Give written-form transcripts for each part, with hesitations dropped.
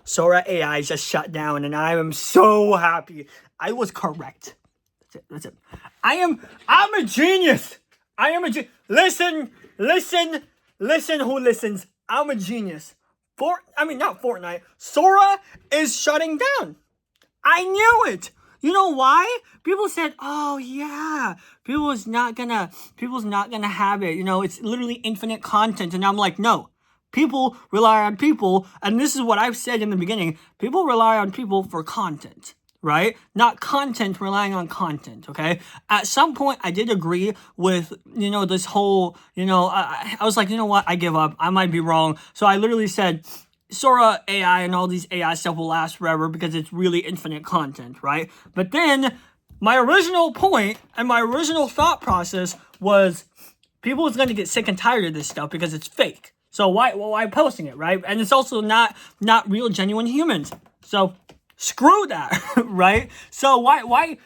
Sora AI just shut down, and I am so happy. I was correct. That's it. I'm a genius. I am a genius. Listen, who listens. I'm a genius. Not Fortnite. Sora is shutting down. I knew it. You know why? People said, "Oh yeah, people's not gonna have it. It's literally infinite content." And I'm like, no. People rely on people, and this is what I've said in the beginning. People rely on people for content, right? Not content relying on content, okay? At some point, I did agree with, this whole, I was like, you know what? I give up. I might be wrong. So I literally said, Sora AI and all these AI stuff will last forever because it's really infinite content, right? But then my original point and my original thought process was people is going to get sick and tired of this stuff because it's fake. So why posting it, right? And it's also not real, genuine humans. So screw that, right? So why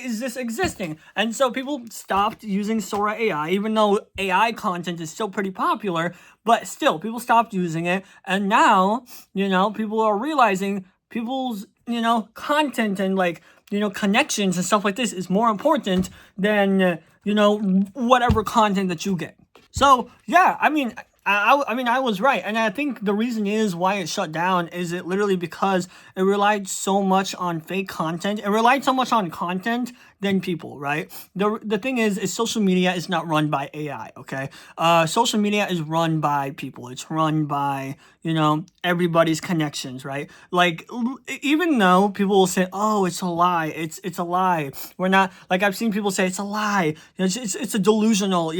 is this existing? And so people stopped using Sora AI, even though AI content is still pretty popular, but still people stopped using it. And now, people are realizing people's, content and connections and stuff like this is more important than, whatever content that you get. So yeah, I was right, and I think the reason is why it shut down is it literally because it relied so much on fake content. It relied so much on content than people, right? The thing is social media is not run by AI, okay? Social media is run by people. It's run by, everybody's connections, right? Like, even though people will say, oh, it's a lie. It's a lie. We're not, like, I've seen people say it's a lie. It's a delusional,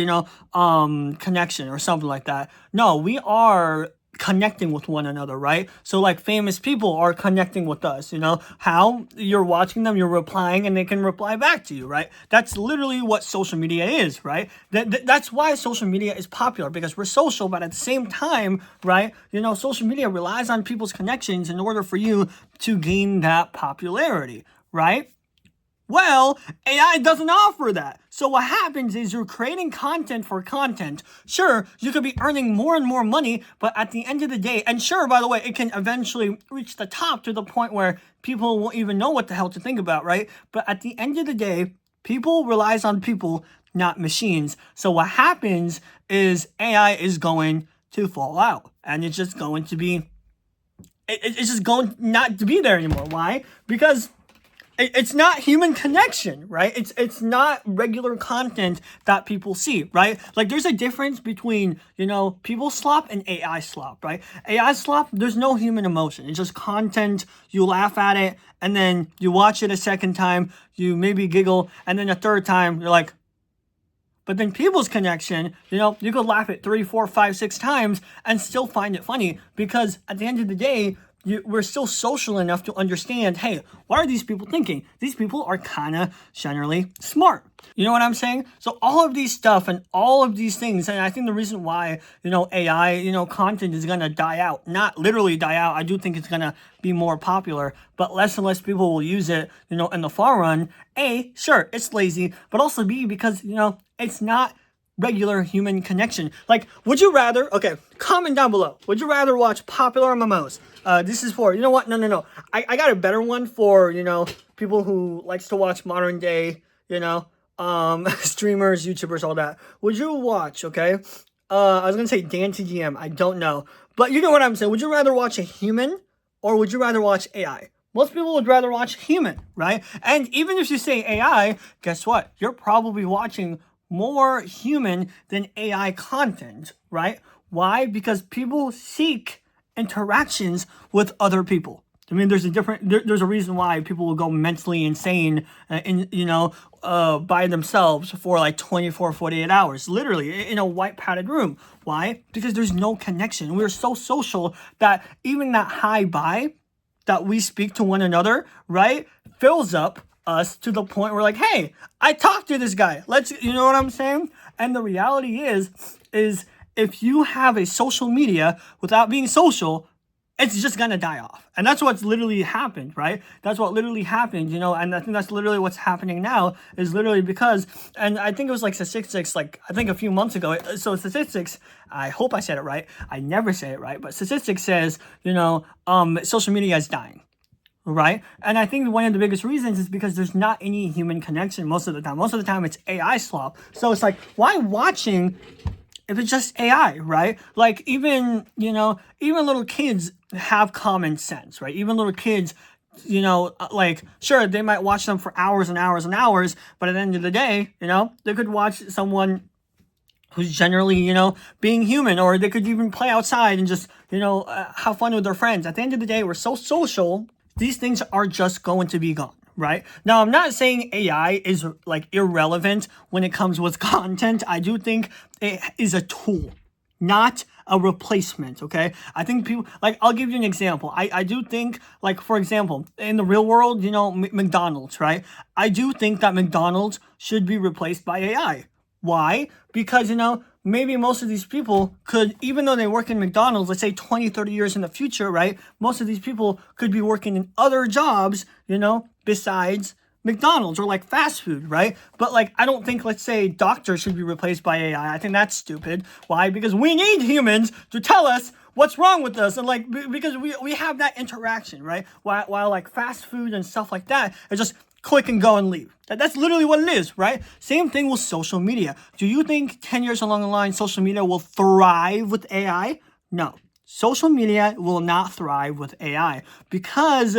connection or something like that. No, we are connecting with one another, right? So like famous people are connecting with us, how you're watching them, you're replying, and they can reply back to you, right? That's literally what social media is, right? That's why social media is popular, because we're social, but at the same time, right, social media relies on people's connections in order for you to gain that popularity, right? Well, AI doesn't offer that. So what happens is you're creating content for content. Sure, you could be earning more and more money, but at the end of the day, and sure, by the way, it can eventually reach the top to the point where people won't even know what the hell to think about, right? But at the end of the day, people relies on people, not machines. So what happens is AI is going to fall out, and it's just going to be, it's just going not to be there anymore. Why? Because it's not human connection, right? It's not regular content that people see, right? Like, there's a difference between, people slop and AI slop, right? AI slop, there's no human emotion. It's just content. You laugh at it, and then you watch it a second time, you maybe giggle, and then a third time, you're like, but then people's connection, you could laugh at 3, 4, 5, 6 times and still find it funny, because at the end of the day, we're still social enough to understand, hey, what are these people thinking? These people are kind of generally smart. You know what I'm saying? So all of these stuff and all of these things, and I think the reason why, AI, content is going to die out, not literally die out. I do think it's going to be more popular, but less and less people will use it, in the far run. A, sure, it's lazy, but also B, because, it's not regular human connection. Like, would you rather, okay, comment down below, would you rather watch popular MMOs? This is for, you know what, no, I got a better one for, people who likes to watch modern day, streamers, YouTubers, all that. Would you watch, okay, I was gonna say Dan TGM, I don't know, but you know what I'm saying. Would you rather watch a human, or would you rather watch AI? Most people would rather watch human, right? And even if you say AI, guess what, you're probably watching more human than AI content, right? Why? Because people seek interactions with other people. There's a reason why people will go mentally insane, by themselves for like 24, 48 hours, literally in a white padded room. Why? Because there's no connection. We're so social that even that hi bye that we speak to one another, right, fills up us to the point where, like, hey, I talked to this guy. You know what I'm saying? And the reality is if you have a social media without being social, it's just gonna die off. And that's what's literally happened, right? That's what literally happened, you know, and I think that's literally what's happening now is literally because, and I think it was like statistics, like I think a few months ago. So statistics, I hope I said it right. I never say it right, but statistics says, you know, social media is dying. Right? And I think one of the biggest reasons is because there's not any human connection most of the time. Most of the time it's AI slop. So it's like, why watching if it's just AI, right? Like even, you know, even little kids have common sense, right? Even little kids, you know, like, sure, they might watch them for hours and hours and hours, but at the end of the day, you know, they could watch someone who's generally, you know, being human, or they could even play outside and just, you know, have fun with their friends. At the end of the day, we're so social, these things are just going to be gone, right? Now, I'm not saying AI is like irrelevant when it comes with content. I do think it is a tool, not a replacement, okay? I think people, like, I'll give you an example. I do think, like, for example, in the real world, you know, McDonald's, right? I do think that McDonald's should be replaced by AI. Why? Because, you know, maybe most of these people could, even though they work in McDonald's, let's say 20, 30 years in the future, right? Most of these people could be working in other jobs, you know, besides McDonald's or like fast food, right? But like, I don't think, let's say, doctors should be replaced by AI. I think that's stupid. Why? Because we need humans to tell us what's wrong with us, and like, because we have that interaction, right? While like fast food and stuff like that, it's just click and go and leave. That's literally what it is, right? Same thing with social media. Do you think 10 years along the line, social media will thrive with AI? No. Social media will not thrive with AI because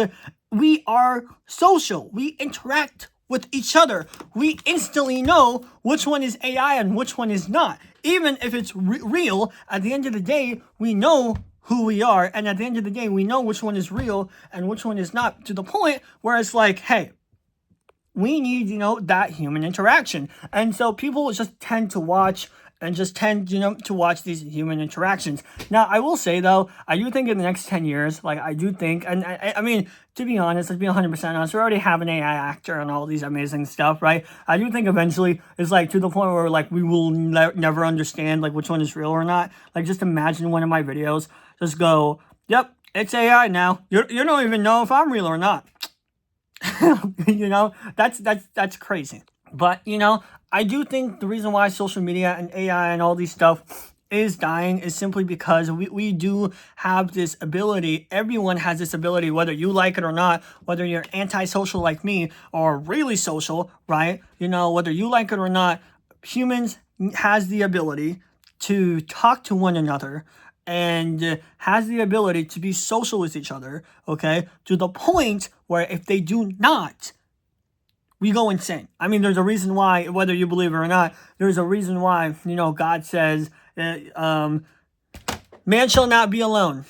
we are social. We interact with each other. We instantly know which one is AI and which one is not. Even if it's real, at the end of the day, we know who we are. And at the end of the day, we know which one is real and which one is not, to the point where it's like, hey, we need, you know, that human interaction. And so people just tend to watch and just tend, you know, to watch these human interactions. Now, I will say, though, I do think in the next 10 years, like, I do think, and I mean, to be honest, let's be 100% honest, we already have an AI actor and all these amazing stuff, right? I do think eventually it's, like, to the point where, like, we will never understand, like, which one is real or not. Like, just imagine one of my videos just go, yep, it's AI now. You don't even know if I'm real or not. You know, that's crazy. But, you know, I do think the reason why social media and AI and all these stuff is dying is simply because we do have this ability. Everyone has this ability, whether you like it or not, whether you're antisocial like me or really social, right? You know, whether you like it or not, humans has the ability to talk to one another and has the ability to be social with each other, okay? To the point where if they do not, we go insane. I mean, there's a reason why, whether you believe it or not, there's a reason why, you know, God says, man shall not be alone,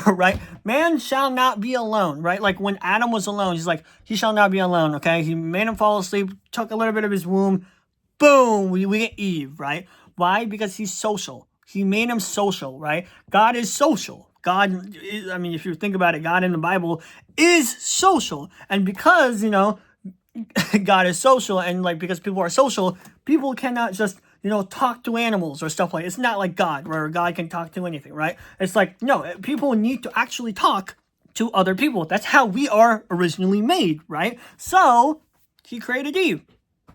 right? Man shall not be alone, right? Like when Adam was alone, he's like, he shall not be alone, okay? He made him fall asleep, took a little bit of his womb, boom, we get Eve, right? Why? Because he's social. He made him social, right? God is social. God is, I mean, if you think about it, God in the Bible is social. And because, you know, God is social, and like because people are social, people cannot just, you know, talk to animals or stuff like that. It's not like God, where God can talk to anything, right? It's like, no, people need to actually talk to other people. That's how we are originally made, right? So he created Eve.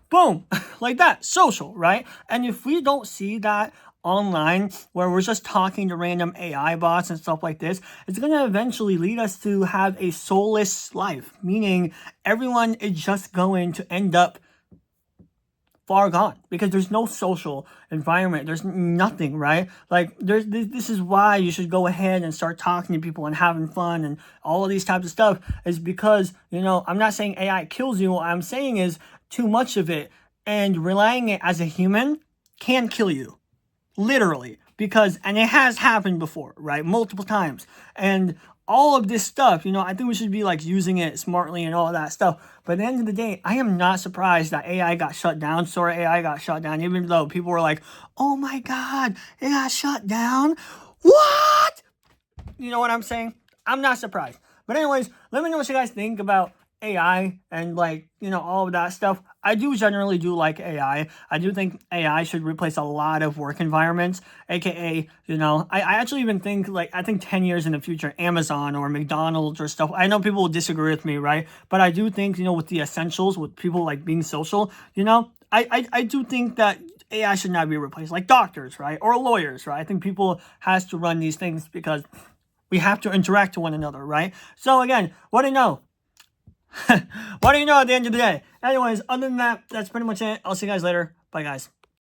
Boom, like that, social, right? And if we don't see that online, where we're just talking to random AI bots and stuff like this, it's going to eventually lead us to have a soulless life, meaning everyone is just going to end up far gone because there's no social environment. There's nothing, right? Like this is why you should go ahead and start talking to people and having fun and all of these types of stuff, is because, you know, I'm not saying AI kills you. What I'm saying is too much of it and relying it as a human can kill you. Literally, because, and it has happened before, right? Multiple times. And all of this stuff, you know, I think we should be like using it smartly and all of that stuff. But at the end of the day, I am not surprised that AI got shut down. Sora AI got shut down, even though people were like, oh my God, it got shut down. What? You know what I'm saying? I'm not surprised. But anyways, let me know what you guys think about AI and like, you know, all of that stuff, I do generally do like AI. I do think AI should replace a lot of work environments, aka, you know, I actually even think like, I think 10 years in the future, Amazon or McDonald's or stuff, I know people will disagree with me, right? But I do think, you know, with the essentials, with people like being social, you know, I do think that AI should not be replaced, like doctors, right? Or lawyers, right? I think people has to run these things because we have to interact with one another, right? So again, what do you know? What do you know at the end of the day? Anyways, other than that, that's pretty much it. I'll see you guys later. Bye, guys.